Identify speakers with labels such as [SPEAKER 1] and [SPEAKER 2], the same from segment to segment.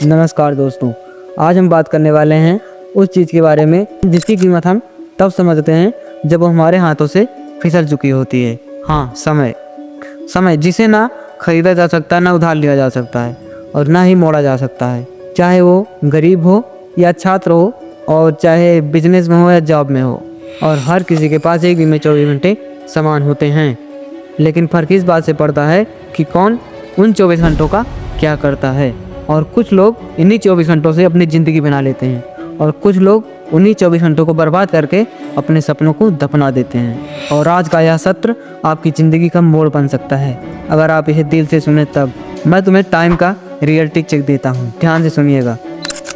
[SPEAKER 1] नमस्कार दोस्तों, आज हम बात करने वाले हैं उस चीज़ के बारे में जिसकी कीमत हम तब समझते हैं जब वो हमारे हाथों से फिसल चुकी होती है। हाँ, समय जिसे ना खरीदा जा सकता, ना उधार लिया जा सकता है और ना ही मोड़ा जा सकता है। चाहे वो गरीब हो या छात्र हो, और चाहे बिजनेस में हो या जॉब में हो, और हर किसी के पास एक दिन में 24 घंटे समान होते हैं। लेकिन फ़र्क इस बात से पड़ता है कि कौन उन 24 घंटों का क्या करता है। और कुछ लोग इन्हीं 24 घंटों से अपनी ज़िंदगी बना लेते हैं और कुछ लोग उन्हीं 24 घंटों को बर्बाद करके अपने सपनों को दफना देते हैं। और आज का यह सत्र आपकी ज़िंदगी का मोड़ बन सकता है अगर आप इसे दिल से सुने तब। मैं तुम्हें टाइम का रियलिटी चेक देता हूँ, ध्यान से सुनिएगा।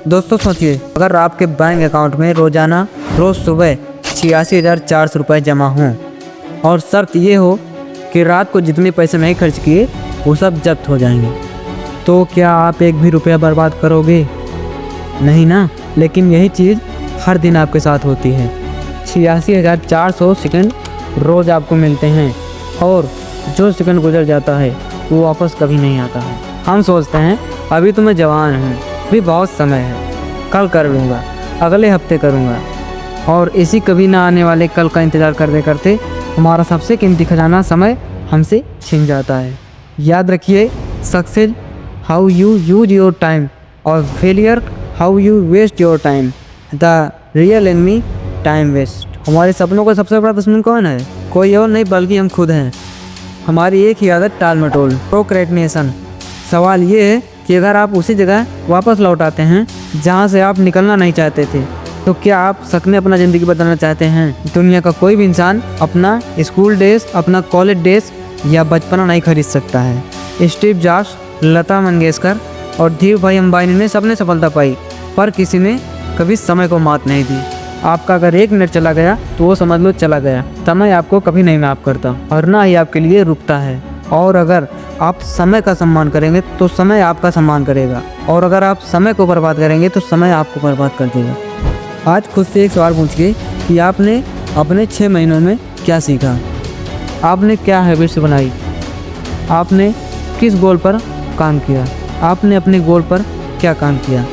[SPEAKER 1] दोस्तों सोचिए, अगर आपके बैंक अकाउंट में रोज़ सुबह 86,400 रुपये जमा हों और शर्त ये हो कि रात को जितने पैसे नहीं खर्च किए वो सब जब्त हो जाएंगे, तो क्या आप एक भी रुपया बर्बाद करोगे? नहीं ना। लेकिन यही चीज़ हर दिन आपके साथ होती है। 86,400 सेकंड रोज़ आपको मिलते हैं और जो सेकंड गुजर जाता है वो वापस कभी नहीं आता है। हम सोचते हैं अभी तो मैं जवान हूँ, अभी बहुत समय है, कल कर लूँगा, अगले हफ्ते करूँगा, और इसी कभी ना आने वाले कल का इंतज़ार करते करते हमारा सबसे कीमती खजाना समय हमसे छिन जाता है। याद रखिए, success how you use your time और failure how you waste your time. The real enemy time waste. हमारे सपनों का सबसे बड़ा दुश्मन कौन है? कोई और नहीं बल्कि हम खुद हैं। हमारी एक ही आदत, टाल मटोल, प्रोक्रेस्टिनेशन। सवाल ये है कि अगर आप उसी जगह वापस लौट आते हैं जहाँ से आप निकलना नहीं चाहते थे, तो क्या आप सच में अपना ज़िंदगी बदलना चाहते हैं? दुनिया का कोई भी इंसान अपना स्कूल डेज, अपना कॉलेज डेज या बचपना नहीं खरीद सकता है। स्टीव जॉब्स, लता मंगेशकर और धीरू भाई अंबानी ने सबने सफलता पाई, पर किसी ने कभी समय को मात नहीं दी। आपका अगर 1 मिनट चला गया तो वो समझ लो चला गया। समय आपको कभी नहीं माफ़ करता और ना ही आपके लिए रुकता है। और अगर आप समय का सम्मान करेंगे तो समय आपका सम्मान करेगा, और अगर आप समय को बर्बाद करेंगे तो समय आपको बर्बाद कर देगा। आज खुद से एक सवाल पूछिए कि आपने अपने 6 महीनों में क्या सीखा? आपने क्या हैबिट्स बनाई? आपने किस गोल पर काम किया? आपने अपने गोल पर क्या काम किया?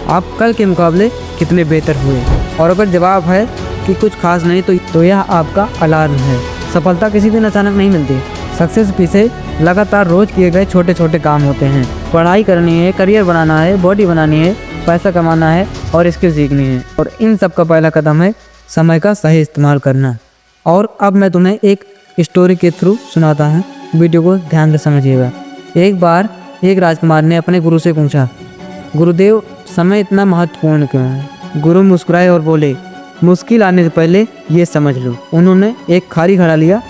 [SPEAKER 1] आप कल के मुकाबले कितने बेहतर हुए? और अगर जवाब है कि कुछ खास नहीं, तो यह आपका अलार्म है। सफलता किसी दिन अचानक नहीं मिलती। सक्सेस पीछे लगातार रोज़ किए गए छोटे छोटे काम होते हैं। पढ़ाई करनी है, करियर बनाना है, बॉडी बनानी है, पैसा कमाना है और स्किल सीखनी है, और इन सब का पहला कदम है समय का सही इस्तेमाल करना। और अब मैं तुम्हें एक स्टोरी के थ्रू सुनाता हूँ, वीडियो को ध्यान से समझिएगा। एक बार एक राजकुमार ने अपने गुरु से पूछा, गुरुदेव, समय इतना महत्वपूर्ण क्यों है? गुरु मुस्कुराए और बोले, मुश्किल आने से पहले ये समझ लो। उन्होंने एक खाली घड़ा लिया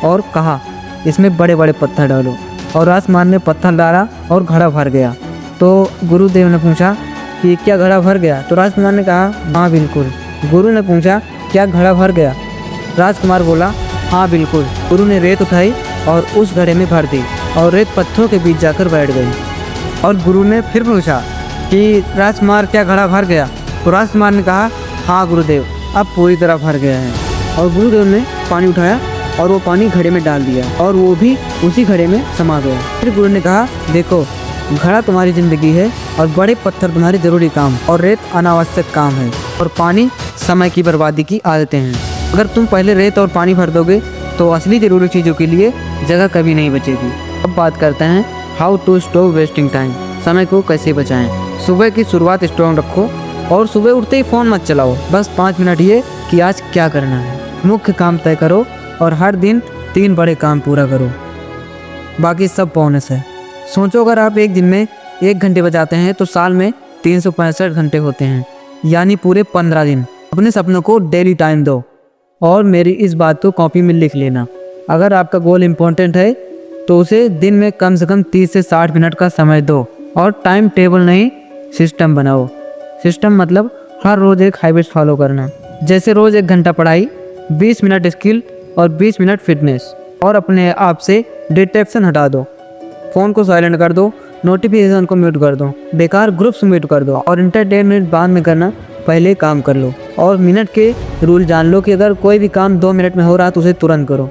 [SPEAKER 1] और कहा, इसमें बड़े बड़े पत्थर डालो। और राजकुमार ने पत्थर डाला और घड़ा भर गया। तो गुरुदेव ने पूछा कि क्या घड़ा भर गया? तो राजकुमार ने कहा, हाँ बिल्कुल। गुरु ने पूछा, क्या घड़ा भर गया? राजकुमार बोला, हाँ बिल्कुल। गुरु ने रेत उठाई और उस घड़े में भर दी, और रेत पत्थरों के बीच जाकर बैठ गई। और गुरु ने फिर पूछा कि राजकुमार, क्या घड़ा भर गया? तो राजकुमार ने कहा, हाँ गुरुदेव, अब पूरी तरह भर गया है। और गुरुदेव ने पानी उठाया और वो पानी घड़े में डाल दिया, और वो भी उसी घड़े में समा गया। फिर गुरु ने कहा, देखो, घड़ा तुम्हारी ज़िंदगी है और बड़े पत्थर तुम्हारे ज़रूरी काम और रेत अनावश्यक काम है, और पानी समय की बर्बादी की आदतें हैं। अगर तुम पहले रेत और पानी भर दोगे तो असली ज़रूरी चीज़ों के लिए जगह कभी नहीं बचेगी। अब बात करते हैं how to stop wasting time. समय को कैसे बचाएं? सुबह की शुरुआत स्ट्रॉन्ग रखो और सुबह उठते ही फ़ोन मत चलाओ। बस 5 मिनट ये कि आज क्या करना है। मुख्य काम तय करो और हर दिन 3 बड़े काम पूरा करो, बाकी सब बोनस है। सोचो, अगर आप एक दिन में 1 घंटे बचाते हैं तो साल में 365 घंटे होते हैं, यानी पूरे 15 दिन। अपने सपनों को डेली टाइम दो, और मेरी इस बात को कॉपी में लिख लेना। अगर आपका गोल इम्पोर्टेंट है तो उसे दिन में कम से कम 30 से 60 मिनट का समय दो, और टाइम टेबल नहीं, सिस्टम बनाओ। सिस्टम मतलब हर रोज़ एक हैबिट्स फॉलो करना, जैसे रोज़ 1 घंटा पढ़ाई, 20 मिनट स्किल और 20 मिनट फिटनेस। और अपने आप से डिस्ट्रैक्शन हटा दो। फ़ोन को साइलेंट कर दो, नोटिफिकेशन को म्यूट कर दो, बेकार ग्रुप्स म्यूट कर दो, और एंटरटेनमेंट बाद में करना, पहले काम कर लो। और मिनट के रूल जान लो कि अगर कोई भी काम 2 मिनट में हो रहा तो उसे तुरंत करो,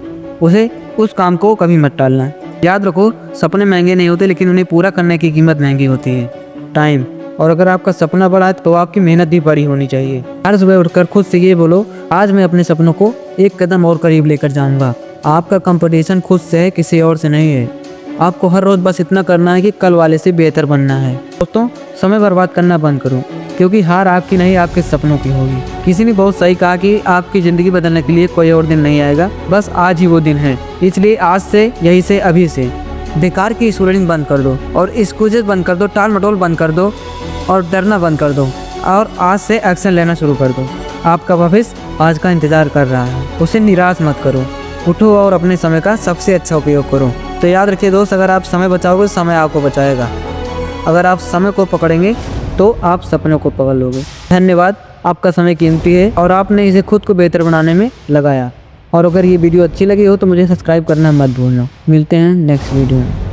[SPEAKER 1] उस काम को कभी मत टालना। याद रखो, सपने महंगे नहीं होते, लेकिन उन्हें पूरा करने की कीमत महंगी होती है। टाइम और अगर आपका सपना बड़ा है तो आपकी मेहनत भी बड़ी होनी चाहिए। हर सुबह उठकर खुद से ये बोलो, आज मैं अपने सपनों को एक कदम और करीब लेकर जाऊंगा। आपका कंपटीशन खुद से है, किसी और से नहीं है। आपको हर रोज बस इतना करना है कि कल वाले से बेहतर बनना है। दोस्तों, समय बर्बाद करना बंद करो, क्योंकि हार आपकी नहीं आपके सपनों की होगी। किसी ने बहुत सही कहा कि आपकी ज़िंदगी बदलने के लिए कोई और दिन नहीं आएगा, बस आज ही वो दिन है। इसलिए आज से, यही से, अभी से बेकार की स्टूडेंट बंद कर दो और एक्सक्यूजेस बंद कर दो, टाल मटोल बंद कर दो और डरना बंद कर दो और आज से एक्शन लेना शुरू कर दो। आपका भविष्य आज का इंतज़ार कर रहा है, उसे निराश मत करो। उठो और अपने समय का सबसे अच्छा उपयोग करो। तो याद रखिए दोस्त, अगर आप समय बचाओगे, समय आपको बचाएगा। अगर आप समय को पकड़ेंगे तो आप सपनों को पकड़ लोगे। धन्यवाद, आपका समय कीमती है और आपने इसे खुद को बेहतर बनाने में लगाया। और अगर ये वीडियो अच्छी लगी हो तो मुझे सब्सक्राइब करना मत भूलना। मिलते हैं नेक्स्ट वीडियो में।